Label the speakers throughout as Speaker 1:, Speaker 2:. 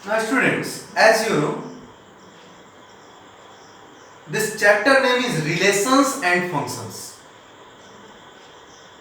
Speaker 1: Now students, as you know, this chapter name is Relations and Functions.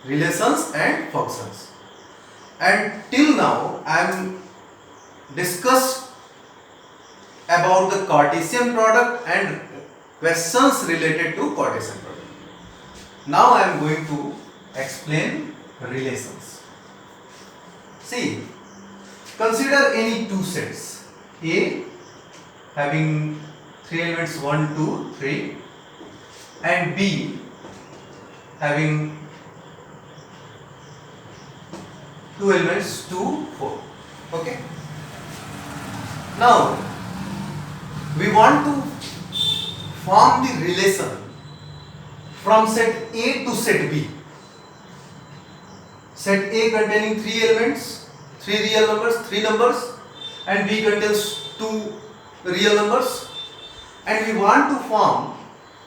Speaker 1: Relations and Functions. And till now I am discussed about the Cartesian product and questions related to Cartesian product. Now I am going to explain relations. See, consider any two sets A having three elements 1, 2, 3 and B having two elements 2, 4. Okay. Now we want to form the relation from set A to set B. Set A containing three elements, three real numbers, three numbers, and B contains two real numbers, and we want to form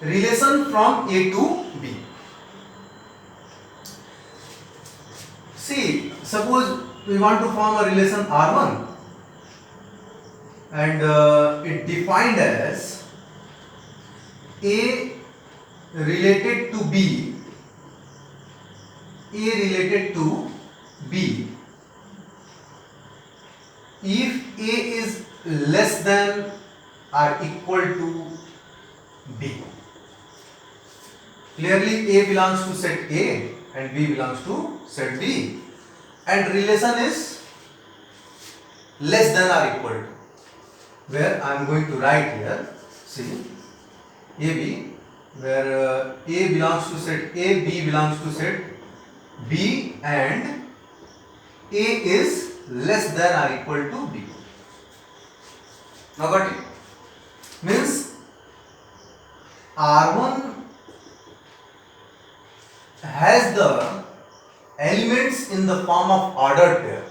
Speaker 1: relation from A to B. See, suppose we want to form a relation R1 and it defined as A related to B, A related to B if A is less than or equal to B. Clearly A belongs to set A and B belongs to set B, and relation is less than or equal to, where I am going to write here, see, AB, where A belongs to set A, B belongs to set B, and A is less than or equal to B. Now got it? Means R1 has the elements in the form of ordered pair,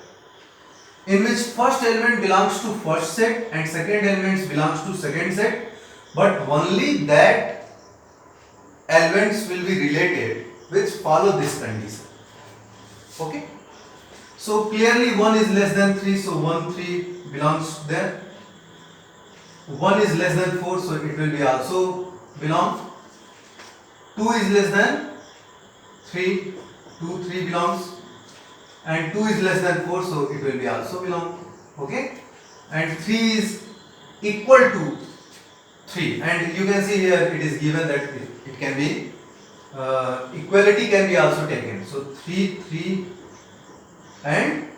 Speaker 1: in which first element belongs to first set and second element belongs to second set, but only that elements will be related which follow this condition. Okay, so clearly 1 is less than 3, so 1 3 belongs there. 1 is less than 4, so it will be also belong. 2 is less than 3, 2 3 belongs, and 2 is less than 4, so it will be also belong. Okay, and 3 is equal to 3, and you can see here it is given that it can be equality can be also taken, so 3 3 and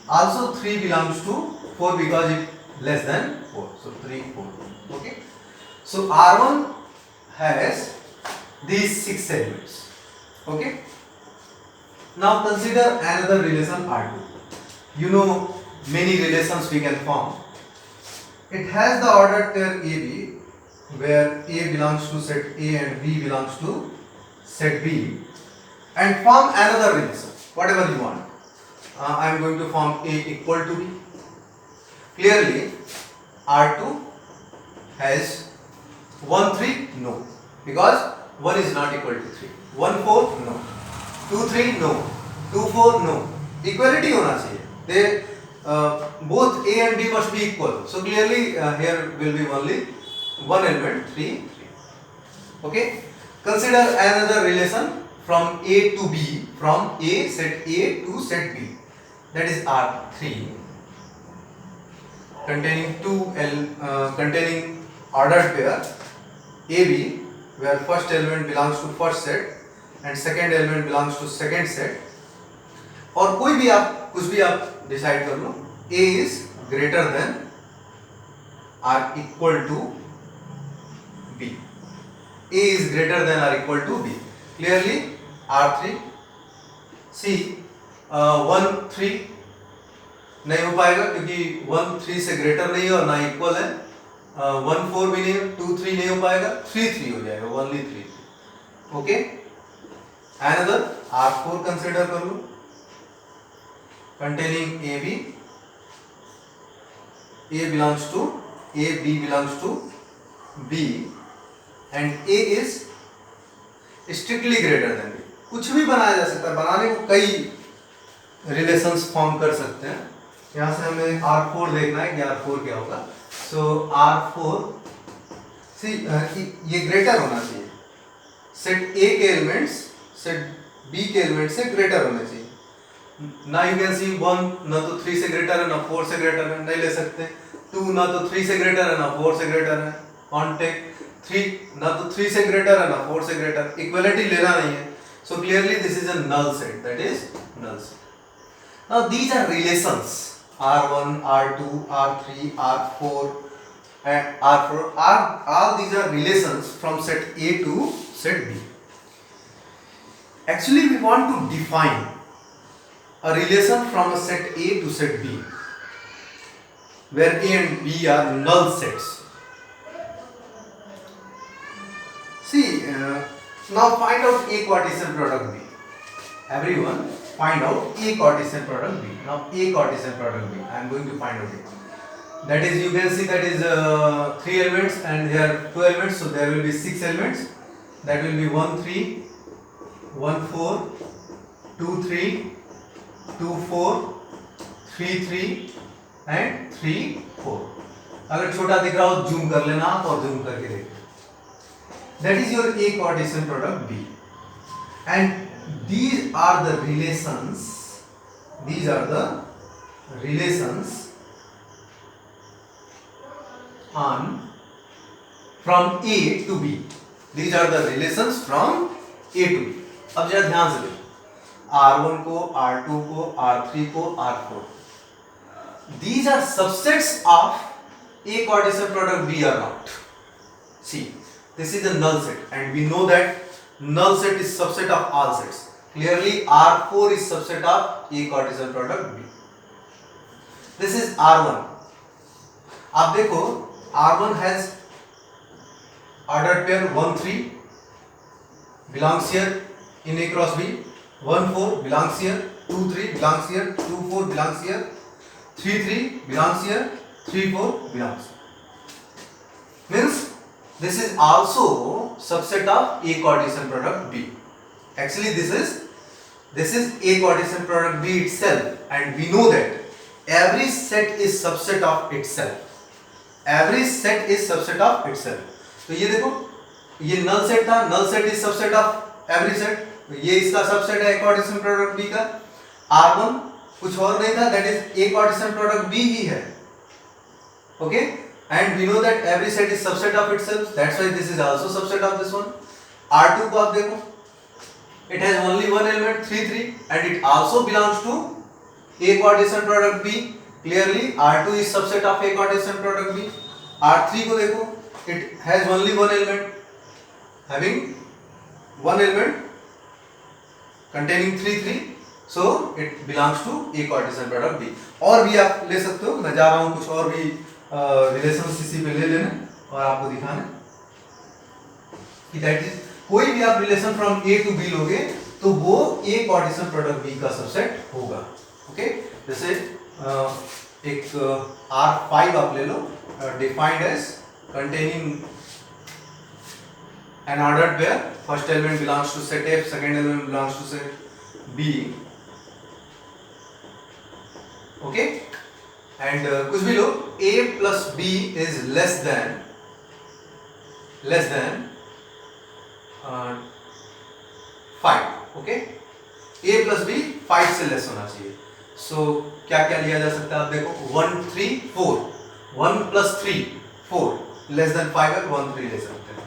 Speaker 1: also 3 belongs to 4 because it less than 4, so 3 4. Okay, so R1 has these 6 elements. Okay, now consider another relation R2. You know many relations we can form. It has the ordered pair AB, where A belongs to set A and B belongs to set B, and form another relation, whatever you want. I am going to form A equal to B. Clearly R2 has 1 3 no, because 1 is not equal to 3. 1 4 no, 2 3 no, 2 4 no. Equality होना चाहिए. They both A and B must be equal. So clearly here will be only one element 3 3. Okay. Consider another relation from A to B, from A set A to set B. That is R3, containing containing ordered pair AB, where first element belongs to first set and second element belongs to second set. और कोई भी आप कुछ भी आप decide कर लो, A is greater than or equal to B. A is greater than or equal to B. Clearly R3. See 1 3 नहीं हो पाएगा क्योंकि 1 3 से ग्रेटर नहीं है और ना इक्वल है. 1 4 भी नहीं, 2 3 नहीं हो पाएगा, 3 3 हो जाएगा, only 3 3. Okay, another R4 consider कर लो, containing AB, A belongs to A, B belongs to B, and A is strictly greater than B. कुछ भी बनाया जा सकता है, बनाने को कई रिलेशंस फॉर्म कर सकते हैं. यहाँ से हमें R4 देखना है कि R4 क्या होगा। सो R4 सी ये ग्रेटर होना चाहिए, सेट A के एलिमेंट्स सेट B के एलिमेंट से ग्रेटर होने चाहिए। ना यू कैन सी 1 ना तो 3 से ग्रेटर है ना 4 से ग्रेटर है, नहीं ले सकते। 2 ना तो 3 से ग्रेटर है ना 4 से ग्रेटर है, कॉन्टेक्ट 3 ना तो 3 से ग्रेटर है ना 4 से ग्रेटर, इक्वलिटी लेना नहीं है। So clearly this is a null set, that is null set. Now these are relations R1, R2, R3, R4 and R4 are all these are relations from set A to set B. Actually we want to define a relation from a set A to set B where A and B are null sets. See, now find out A Cartesian product B. Everyone find out A Cartesian product B. Now A Cartesian product B, I am going to find out it. That is, you can see that is 3 elements and here 2 elements, so there will be 6 elements. That will be 1 3 1 4 2 3 2 4 3 3 and 3 4. अगर छोटा दिख रहा हो zoom कर लेना आप और zoom करके देखो. That is your A Cartesian product B, and these are the relations. These are the relations on from A to B. These are the relations from A to B. अब जरा ध्यान से देखो, R1 को, R2 को, R3 को, R4. These are subsets of A Cartesian product B or not. See, this is a null set, and we know that null set is subset of all sets. Clearly, R4 is subset of A Cartesian product B. This is R1. आप देखो, R1 has ordered pair 1 3 belongs here in A cross B, 1 4 belongs here, 2 3 belongs here, 2 4 belongs here, 3 3 belongs here, 3 4 belongs here. Means this is also subset of A Cartesian product B. Actually this is A Cartesian product B itself, and we know that every set is subset of itself. Every set is subset of itself. तो ये देखो, ये null set था, null set is subset of every set. तो ये इसका subset है A Cartesian product B का. R1 कुछ और नहीं था, that is A Cartesian product B ही है. Okay, and we know that every set is subset of itself. That's why this is also subset of this one. R2 को आप देखो, it has only one element 3 3, and it also belongs to A Cartesian product B. Clearly R2 is subset of A Cartesian product B. R3 को देखो, it has only one element, having one element containing 3 3, so it belongs to A Cartesian product B. और भी आप ले सकते हो, मैं जा रहा हूँ कुछ और भी रिलेशंस इसी पे ले लेने और आपको दिखाने कि दैट इज, कोई भी आप relation from A to B लोगे तो वो A Cartesian product B का सबसेट होगा. ओके, जैसे एक R5 आप ले लो, defined as containing an ordered pair. First element belongs to set F, second element belongs to set B. Okay, and कुछ भी लो, A plus B is less than 5. Okay, A plus B 5 से less होना चाहिए. So क्या क्या लिया जा सकता है आप देखो, 1 3 4, 1 plus 3 4, less than 5 है, 1 3 ले सकते हैं.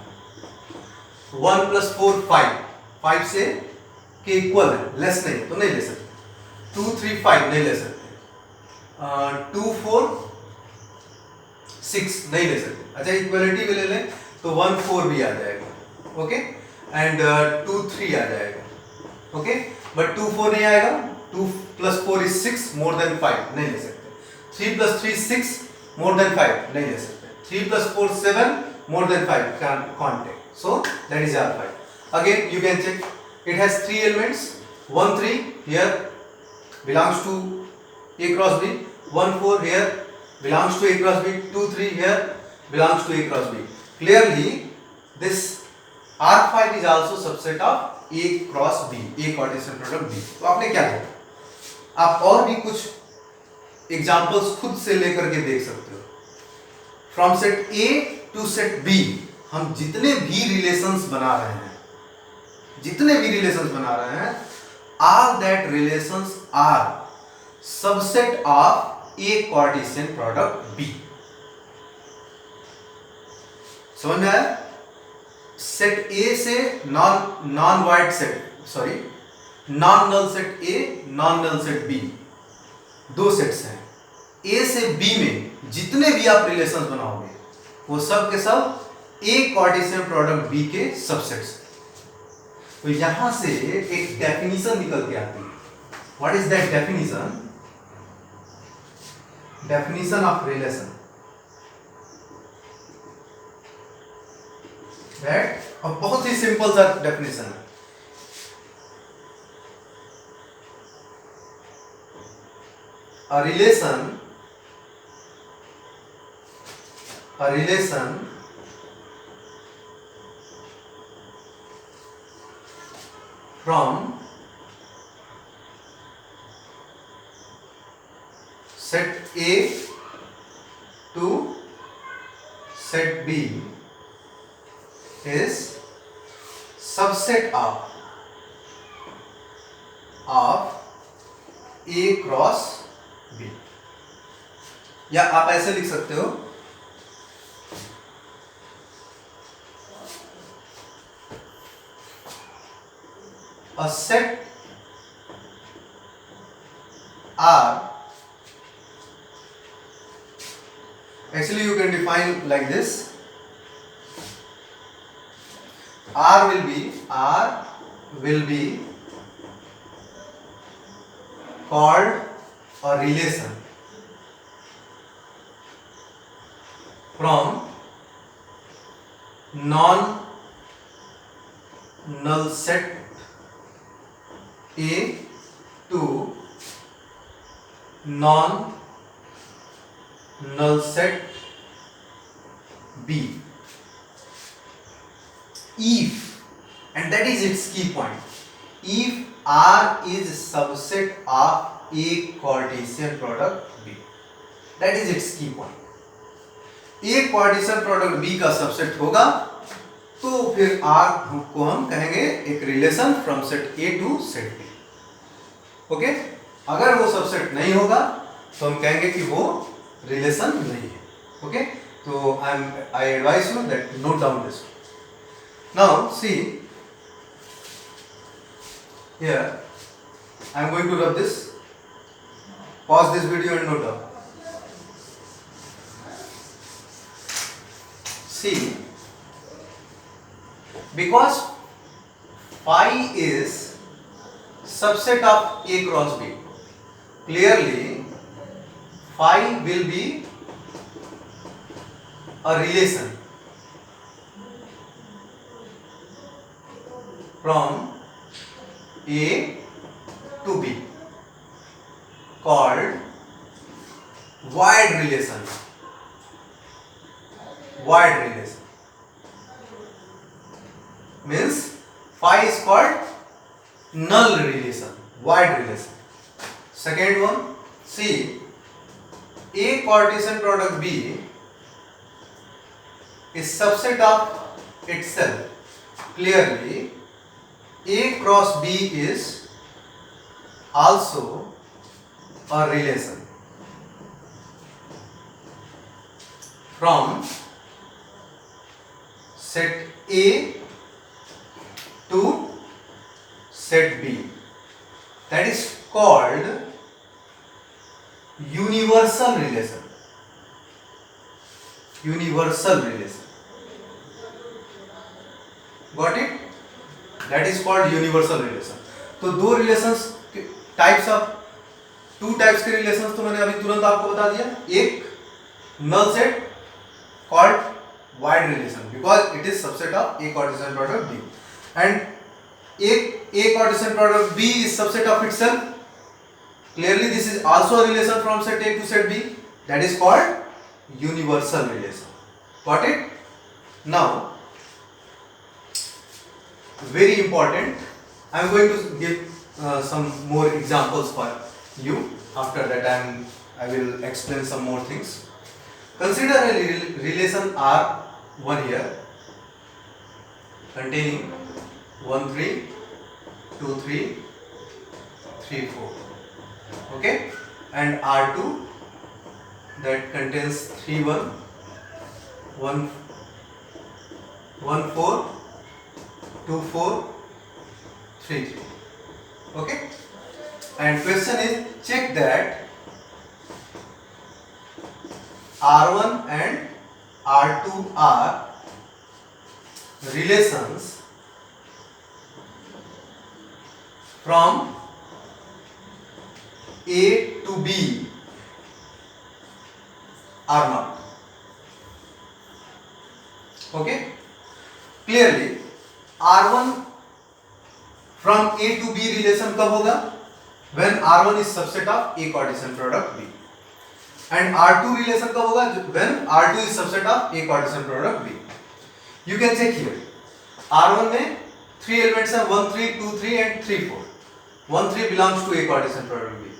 Speaker 1: 1 plus 4 5, 5 से के इक्वल है, लेस नहीं तो नहीं ले सकते. 2 3 5 नहीं ले सकते. 2 4 6 नहीं ले सकते. अच्छा, इक्वलिटी भी ले लें तो 1 4 भी आ जाएगा. ओके, एंड 2 3 आ जाएगा. ओके, बट 2 4 नहीं आएगा. 2 plus 4 is 6, more than 5 नहीं ले सकते. 3 plus 3 6, more than 5 नहीं ले सकते. 3 plus 4 7, more than 5 can't take. So that is R5. Again you can check, it has 3 elements. 1 3 here belongs to A cross B. 1 4 here belongs to A cross B. 2 3 here belongs to A cross B. Clearly this R5 is also subset of A cross B, A Cartesian product B. तो आपने क्या किया, आप और भी कुछ examples खुद से लेकर के देख सकते हो। From set A to set B हम जितने भी रिलेशंस बना रहे हैं, all that relations are subset of A Cartesian product B। समझ में आया? सेट ए से non void set, sorry non null set A, non null set B, दो सेट्स हैं। ए से बी में जितने भी आप रिलेशंस बनाओगे वो सब के सब ए कार्टेशियन प्रोडक्ट बी के सबसेट्स। तो यहां से एक डेफिनेशन निकल के आती है। What is that definition? Definition of relation, that और बहुत ही सिंपल सा डेफिनेशन है। A relation from set A to set B is subset of A cross B। या आप ऐसे लिख सकते हो, a set R, actually you can define like this, R will be called a relation from non null set A to non null set B if, and that is its key point, if R is subset of A Cartesian product B, that is its key point। A Cartesian product B का subset होगा तो फिर R को हम कहेंगे एक relation from set A to set B। Okay, अगर वो सबसेट नहीं होगा तो हम कहेंगे कि वो रिलेशन नहीं है। ओके, तो I advise you that note down this. Now see here, I am going to rub this, pause this video and note down। See, because phi is subset of A cross B, clearly phi will be a relation from A to B called wide relation। Wide relation means phi is called null relation, wide relation। Second one, see, A Cartesian product B is subset of itself, clearly A cross B is also a relation from set A to set B, that is called universal relation। Universal relation, got it? That is called universal relation। तो दो relations types of, two types के relations तो मैंने अभी तुरंत आपको बता दिया। एक null set called wide relation because it is subset of A Cartesian product B, and A Cartesian product B is subset of itself, clearly this is also a relation from set A to set B, that is called universal relation। got it? Now very important, I am going to give some more examples for you, after that I will explain some more things. Consider a relation R1 here containing 1 3 2 3 3 4, okay, and R2 that contains 3 1 1 1 4 2 4 3 3, okay. And question is, check that R1 and R2 are relations from A to B or not. Okay, clearly R1 from A to B relation कब होगा? When R1 is subset of A Cartesian product B. And R2 relation कब होगा? When R2 is subset of A Cartesian product B. You can check here. R1 में 3 elements हैं, 1 3 2 3 and 3 4. 1 3 belongs to A Cartesian product B.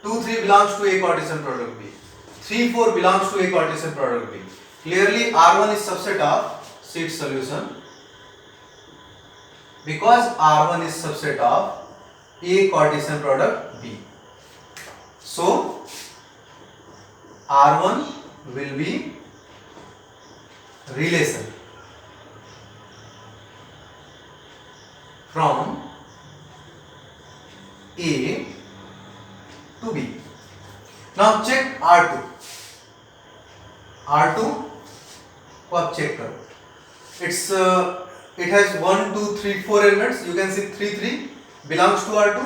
Speaker 1: 2 3 belongs to A Cartesian product B. 3 4 belongs to A Cartesian product B. Clearly R1 is subset of sheet solution because R1 is subset of A Cartesian product B. So R1 will be relation from A to B. Now check R2. R2 को आप check करो. It has 1 2 3 4 elements. You can see 3 3 belongs to R2.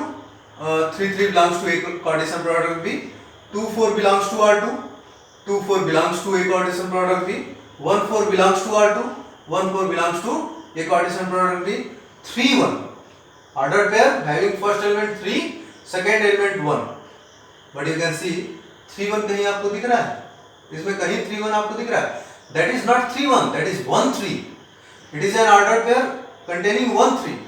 Speaker 1: 3 3 belongs to A Cartesian product B. 2 4 belongs to R2. 2 4 belongs to A Cartesian product B. 1 4 belongs to R2. 1 4 belongs to A Cartesian product B. 3 1 ordered pair having first element 3, second element 1. But you can see 3 1 कहीं आपको दिख रहा है? इसमें कहीं 3 1 आपको दिख रहा है? That is not 3 1. That is 1 3. It is an ordered pair containing 1 3.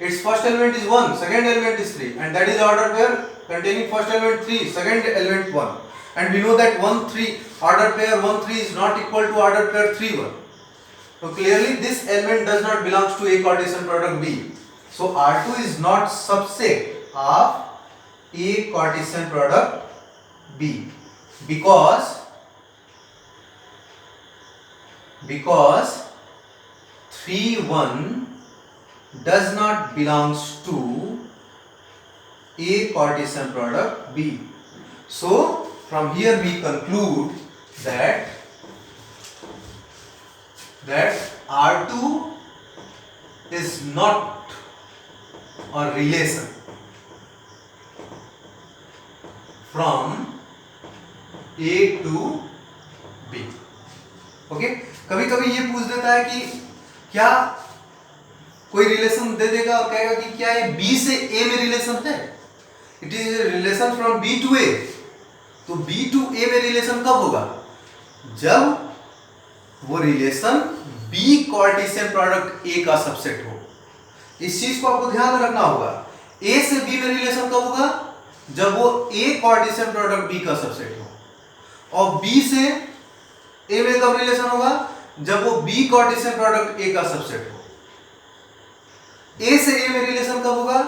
Speaker 1: Its first element is 1, second element is 3, and that is ordered pair containing first element 3, second element 1. And we know that 1 3 ordered pair 1 3 is not equal to ordered pair 3 1. So clearly this element does not belongs to A Cartesian product B. So R2 is not subset of A Cartesian product B because 3 1 does not belongs to A Cartesian product B. So from here we conclude that R2 is not a relation from A to B. Okay, कभी कभी ये पूछ देता है कि क्या कोई relation दे देगा और कहेगा कि क्या ये B से A में रिलेशन है? It is relation from B to A. तो B टू A में रिलेशन कब होगा? जब वो relation B Cartesian product A का सबसेट हो. इस चीज को आपको ध्यान रखना होगा. A से B में रिलेशन कब होगा? जब वो A कार्टेशियन प्रोडक्ट B का सबसेट हो. और B से A में कब रिलेशन होगा? जब वो B कार्टेशियन प्रोडक्ट A का सबसेट हो. A से A में रिलेशन कब होगा?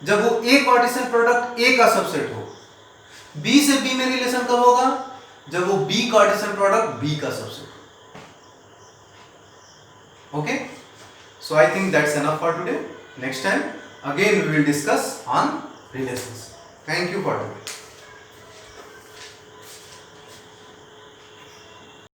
Speaker 1: जब वो A कार्टेशियन प्रोडक्ट A का सबसेट हो. B से B में रिलेशन कब होगा? जब वो B कार्टेशियन प्रोडक्ट B का सबसेट हो. Okay, so I think that's enough for today. Next time again we will discuss on relations. Thank you for today.